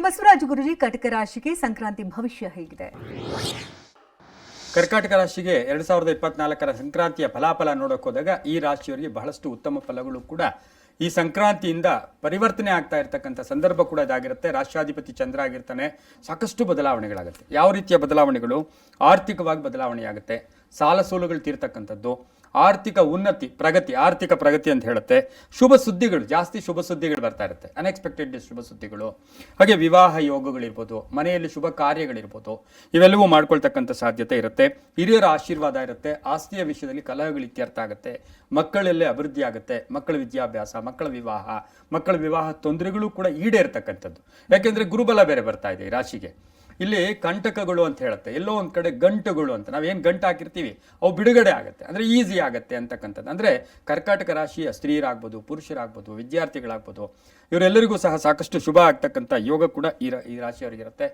ಬಸವರಾಜ ಗುರುಜಿ, ಕಟಕ ರಾಶಿಗೆ ಸಂಕ್ರಾಂತಿ ಭವಿಷ್ಯ ಹೇಗಿದೆ? ಕರ್ಕಾಟಕ ರಾಶಿಗೆ 2024ರ ಸಂಕ್ರಾಂತಿಯ ಫಲಾಫಲ ನೋಡೋಕೆ ಹೋದಾಗ ಈ ರಾಶಿಯವರಿಗೆ ಬಹಳಷ್ಟು ಉತ್ತಮ ಫಲಗಳು ಕೂಡ ಈ ಸಂಕ್ರಾಂತಿಯಿಂದ ಪರಿವರ್ತನೆ ಆಗ್ತಾ ಇರತಕ್ಕಂಥ ಸಂದರ್ಭ ಕೂಡ ಇದಾಗಿರುತ್ತೆ. ರಾಷ್ಟ್ರಾಧಿಪತಿ ಚಂದ್ರ ಆಗಿರ್ತಾನೆ, ಸಾಕಷ್ಟು ಬದಲಾವಣೆಗಳಾಗುತ್ತೆ. ಯಾವ ರೀತಿಯ ಬದಲಾವಣೆಗಳು? ಆರ್ಥಿಕವಾಗಿ ಬದಲಾವಣೆಯಾಗುತ್ತೆ, ಸಾಲ ಸೋಲುಗಳು ತೀರ್ತಕ್ಕಂಥದ್ದು, ಆರ್ಥಿಕ ಉನ್ನತಿ, ಪ್ರಗತಿ, ಆರ್ಥಿಕ ಪ್ರಗತಿ ಅಂತ ಹೇಳುತ್ತೆ. ಶುಭ ಸುದ್ದಿಗಳು, ಜಾಸ್ತಿ ಶುಭ ಸುದ್ದಿಗಳು ಬರ್ತಾ ಇರುತ್ತೆ, ಅನ್ಎಕ್ಸ್ಪೆಕ್ಟೆಡ್ ಶುಭ ಸುದ್ದಿಗಳು. ಹಾಗೆ ವಿವಾಹ ಯೋಗಗಳಿರ್ಬೋದು, ಮನೆಯಲ್ಲಿ ಶುಭ ಕಾರ್ಯಗಳಿರ್ಬೋದು, ಇವೆಲ್ಲವೂ ಮಾಡ್ಕೊಳ್ತಕ್ಕಂಥ ಸಾಧ್ಯತೆ ಇರುತ್ತೆ. ಹಿರಿಯರ ಆಶೀರ್ವಾದ ಇರುತ್ತೆ. ಆಸ್ತಿಯ ವಿಷಯದಲ್ಲಿ ಕಲಹಗಳು ಇತ್ಯರ್ಥ ಆಗುತ್ತೆ. ಮಕ್ಕಳಲ್ಲೇ ಅಭಿವೃದ್ಧಿ ಆಗುತ್ತೆ. ಮಕ್ಕಳ ವಿದ್ಯಾಭ್ಯಾಸ, ಮಕ್ಕಳ ವಿವಾಹ ತೊಂದರೆಗಳು ಕೂಡ ಈಡೇರ್ತಕ್ಕಂಥದ್ದು. ಯಾಕೆಂದ್ರೆ ಗುರುಬಲ ಬೇರೆ ಬರ್ತಾ ಇದೆ ಈ ರಾಶಿಗೆ. ಇಲ್ಲಿ ಕಂಟಕಗಳು ಅಂತ ಹೇಳುತ್ತೆ, ಎಲ್ಲೋ ಒಂದ್ ಕಡೆ ಗಂಟುಗಳು ಅಂತ ನಾವೇನು ಗಂಟು ಹಾಕಿರ್ತೀವಿ ಅವು ಬಿಡುಗಡೆ ಆಗುತ್ತೆ, ಅಂದ್ರೆ ಈಸಿ ಆಗುತ್ತೆ ಅಂತಕ್ಕಂಥದ್ದು. ಅಂದ್ರೆ ಕರ್ಕಾಟಕ ರಾಶಿಯ ಸ್ತ್ರೀಯರಾಗ್ಬೋದು, ಪುರುಷರಾಗ್ಬೋದು, ವಿದ್ಯಾರ್ಥಿಗಳಾಗ್ಬೋದು, ಇವರೆಲ್ಲರಿಗೂ ಸಹ ಸಾಕಷ್ಟು ಶುಭ ಆಗ್ತಕ್ಕಂಥ ಯೋಗ ಕೂಡ ಈ ರಾಶಿಯವರಿಗಿರುತ್ತೆ.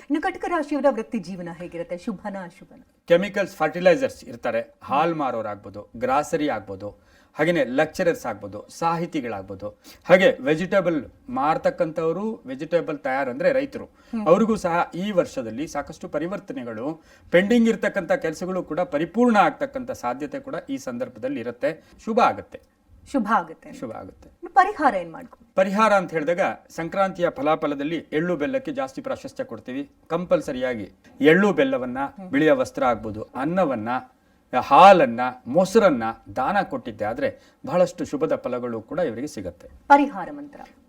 ಇನ್ನು ಕಟಕ ರಾಶಿಯವರ ವೃತ್ತಿ ಜೀವನ ಹೇಗಿರುತ್ತೆ? ಶುಭನ ಅಶುಭನ? ಕೆಮಿಕಲ್ಸ್, ಫರ್ಟಿಲೈಸರ್ಸ್ ಇರ್ತಾರೆ, ಹಾಲ್ ಮಾರೋರಾಗ್ಬೋದು, ಗ್ರಾಸರಿ ಆಗ್ಬೋದು, ಹಾಗೆಯೇ ಲೆಕ್ಚರರ್ಸ್ ಆಗ್ಬೋದು, ಸಾಹಿತಿಗಳಾಗ್ಬೋದು, ಹಾಗೆ ವೆಜಿಟೇಬಲ್ ಮಾರ್ತಕ್ಕಂಥವರು, ವೆಜಿಟೇಬಲ್ ತಯಾರಂದ್ರೆ ರೈತರು, ಅವ್ರಿಗೂ ಸಹ ಈ ವರ್ಷದಲ್ಲಿ ಸಾಕಷ್ಟು ಪರಿವರ್ತನೆಗಳು, ಪೆಂಡಿಂಗ್ ಇರ್ತಕ್ಕಂಥ ಕೆಲಸಗಳು ಕೂಡ ಪರಿಪೂರ್ಣ ಆಗ್ತಕ್ಕಂಥ ಸಾಧ್ಯತೆ ಕೂಡ ಈ ಸಂದರ್ಭದಲ್ಲಿ ಇರುತ್ತೆ. ಶುಭ ಆಗುತ್ತೆ. ಪರಿಹಾರ ಏನ್ ಮಾಡ್ಕೊ? ಪರಿಹಾರ ಅಂತ ಹೇಳಿದಾಗ ಸಂಕ್ರಾಂತಿಯ ಫಲಾಫಲದಲ್ಲಿ ಎಳ್ಳು ಬೆಲ್ಲಕ್ಕೆ ಜಾಸ್ತಿ ಪ್ರಾಶಸ್ತ್ಯ ಕೊಡ್ತೀವಿ. ಕಂಪಲ್ಸರಿಯಾಗಿ ಎಳ್ಳು ಬೆಲ್ಲವನ್ನ, ಬಿಳಿಯ ವಸ್ತ್ರ ಆಗ್ಬೋದು, ಅನ್ನವನ್ನ, ಹಾಲನ್ನ, ಮೊಸರನ್ನ ದಾನ ಕೊಟ್ಟಿದ್ದೆ ಆದ್ರೆ ಬಹಳಷ್ಟು ಶುಭದ ಫಲಗಳು ಕೂಡ ಇವರಿಗೆ ಸಿಗುತ್ತೆ.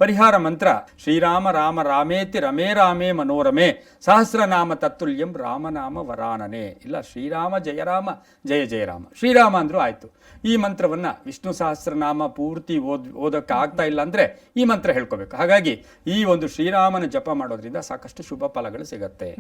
ಪರಿಹಾರ ಮಂತ್ರ ಶ್ರೀರಾಮ ರಾಮ ರಾಮೇತಿ ರಮೇ ರಾಮೇ ಮನೋರಮೆ ಸಹಸ್ರನಾಮ ತತ್ತುಲ್ಯಂ ರಾಮನಾಮ ವರಾನನೆ. ಇಲ್ಲ, ಶ್ರೀರಾಮ ಜಯ ರಾಮ ಜಯ ಜಯ ರಾಮ. ಶ್ರೀರಾಮ ಅಂದ್ರೂ ಆಯ್ತು. ಈ ಮಂತ್ರವನ್ನ ವಿಷ್ಣು ಸಹಸ್ರನಾಮ ಪೂರ್ತಿ ಓದಕ್ಕೆ ಆಗ್ತಾ ಇಲ್ಲ ಅಂದ್ರೆ ಈ ಮಂತ್ರ ಹೇಳ್ಕೋಬೇಕು. ಹಾಗಾಗಿ ಈ ಒಂದು ಶ್ರೀರಾಮನ ಜಪ ಮಾಡೋದ್ರಿಂದ ಸಾಕಷ್ಟು ಶುಭ ಫಲಗಳು ಸಿಗತ್ತೆ.